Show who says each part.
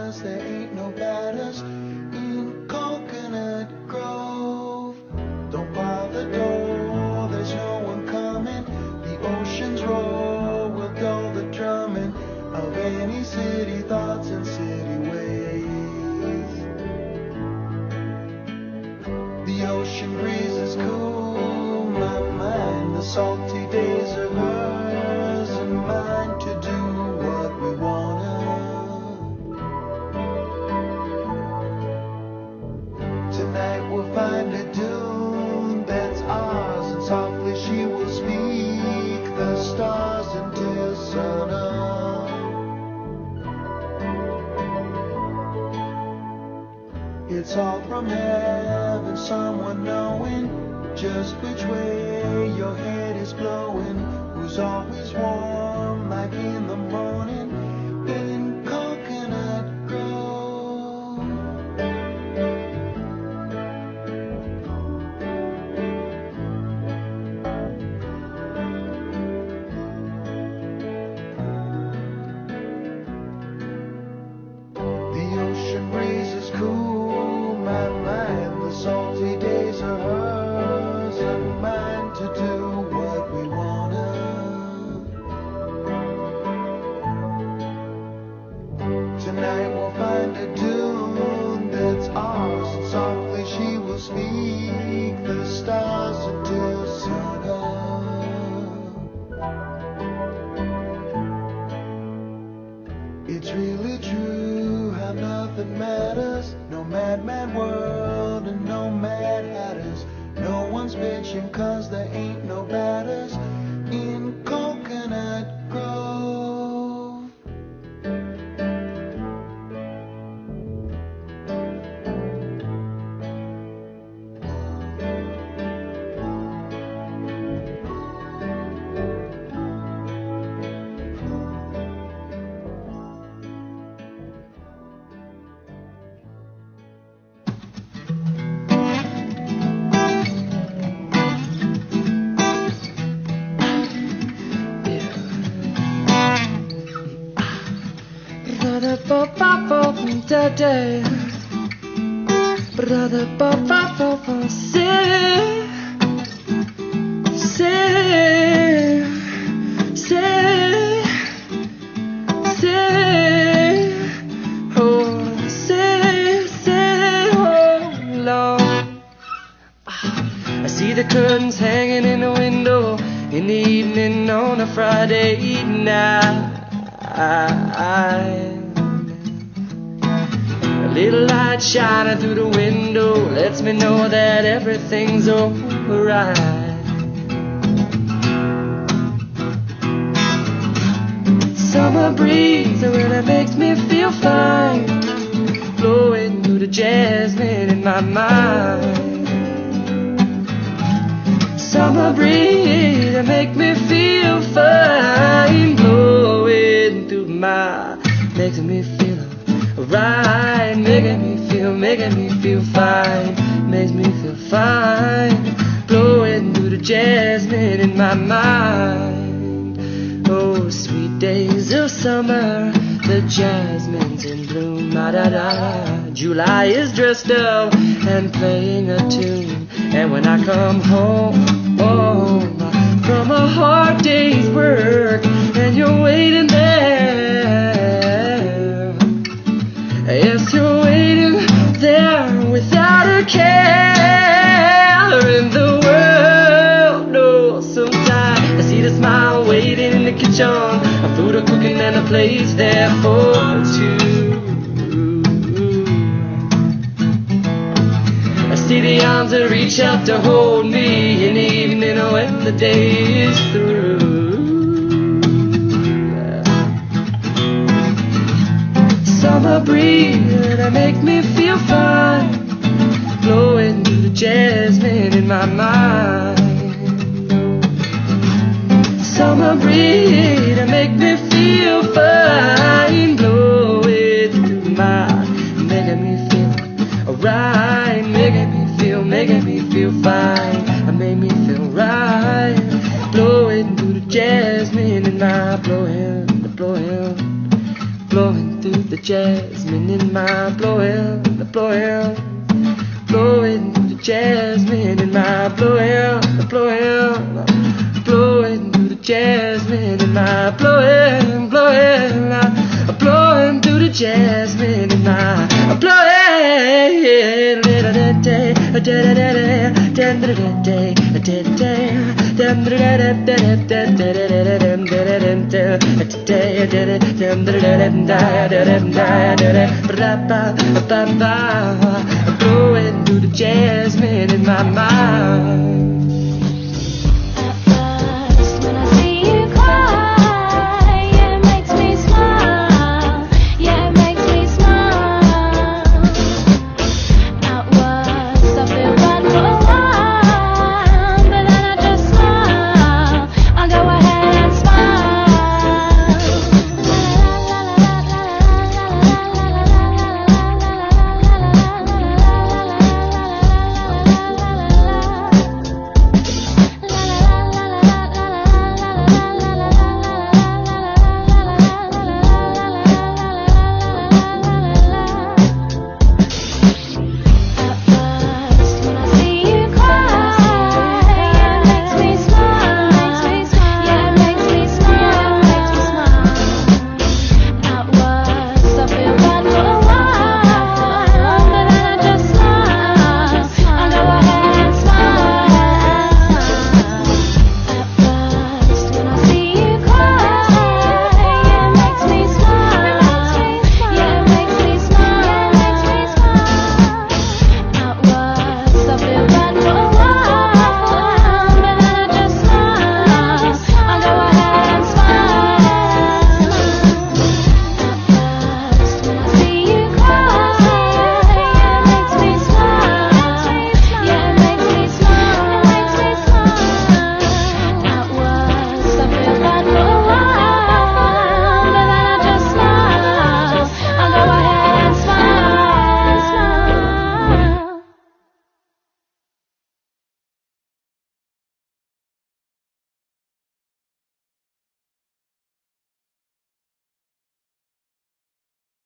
Speaker 1: 'cause there ain't no batters in Coconut Grove. Don't bar the door, there's no one coming. The ocean's roar will dull the drumming of any city thoughts and city ways. The ocean breeze is cool, my mind. The salty days are hers and mine to do what we wanna. Tonight we'll find a dune that's ours, and softly she will speak the stars into sun up. It's all from heaven, someone knowing just which way your head is blowing, who's always warm like in the morning in Coconut Grove. The ocean breeze is cool, my mind. The salty days are hers and mine to do what we wanna. Tonight we'll find a dune that's ours, and softly she will speak the stars until sun up. It's really true how nothing matters. No madman world and no mad hatters. No one's bitching 'cause there ain't no batters in Coconut Grove. Brother, Lord. I see the curtains hanging in the window in the evening on a Friday night. A little light shining through the window lets me know that everything's alright. Summer breeze really makes me feel fine, blowing through the jasmine in my mind. Summer breeze that make me feel fine, blowing through my, making me feel right, making me feel fine, makes me feel fine, blowing through the jasmine in my mind. Oh, sweet days of summer, the jasmine's in bloom, da-da-da. July is dressed up and playing a tune, and when I come home from a hard day's work, and you're waiting there, yes, you're waiting there without a care in the world. No, sometimes I see the smile waiting in the kitchen, a food a cooking and a place there for two. I see the arms that reach out to hold me in the evening when the day is through. Summer breeze that make me feel fine, blowing through the jasmine in my mind. Summer breeze that make me feel fine, blowing through my, making me feel alright, making me feel fine, made me feel right, blowing through the jasmine in my, blowing through the jasmine. jasmine in my blowing, blowing, blowing through the jasmine in my blowing, blowing, blowing through the jasmine in my blowing, blowing, blowing through the jasmine in my blowing. Blowing through the jasmine in my mind.